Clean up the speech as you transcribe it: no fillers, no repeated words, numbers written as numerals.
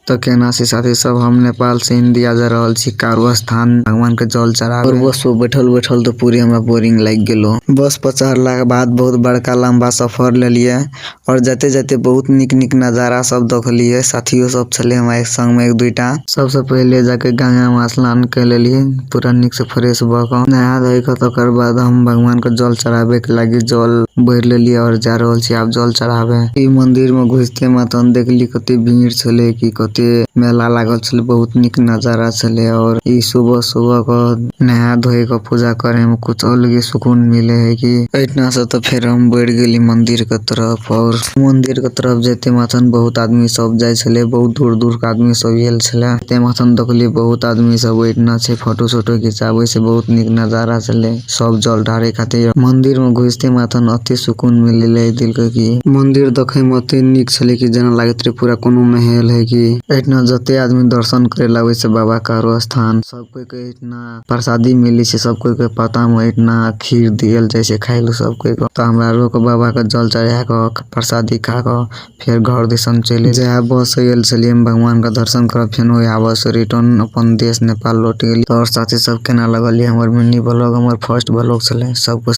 तो केना से साथी सब हम नेपाल से इंडिया जा रहल छी कारू स्थान भगवान के जल चढ़ावे और बस पे बैठल तो पूरी हमरा बोरिंग लग गेलो। बस पर चढ़ला के बाद बहुत बड़का लंबा सफर ले लिए और जाते जाते बहुत निक नजारा सब देखलिए। साथियों सब छले हमरा एक संग में एक दुईटा। सबसे पहले जाके गंगा में स्नान कर लेलिए पूरा निक से फ्रेश भ के नहा धोई के तकर बाद हम भगवान के जल चढ़ावे के लागी जल भर लेलिए और जा रहल छी आब जल चढ़ावे। ई मंदिर में घुसते मात्र देखली कते भीड़ छले कि कते मेला लागल छले, बहुत निक नजारा छले और ई सुबह को नहा धोए के पूजा करे में कुछ अलग सुकून मिले है कि इतना से तो फिर हम बढ़ गेली मंदिर के तरफ। और मंदिर के तरफ जेते माथन बहुत आदमी सब जाय छले, बहुत दूर के आदमी सब आयल छले। ते माथन देखली बहुत आदमी सब इतना से फोटो खिंचावे से बहुत निक नजारा छले। सब जल ढारे खातिर मंदिर में घुसते माथन अति सुकून मिले दिल के कि मंदिर देखे में अति निक छले कि जना लागत रहे पूरा कोनो महल है कि इतना जते आदमी दर्शन करे लागे से बाबा कारू स्थान सब कोई के इतना प्रसादी मिली छै। सब कोई के पता में इतना खीर दियल जाय छै खाय लो सब कोई के। तो हमरा रोक बाबा के जल चढ़ा के प्रसादी खा के फिर घर दिसन चले जाय। बस आयल छलिए भगवान का दर्शन कर फिर वही बस रिटर्न अपन देश नेपाल लौट गेली। और साथी सब केना लगल हमर मिनी ब्लॉग हमर फर्स्ट ब्लॉग छले। सब कुछ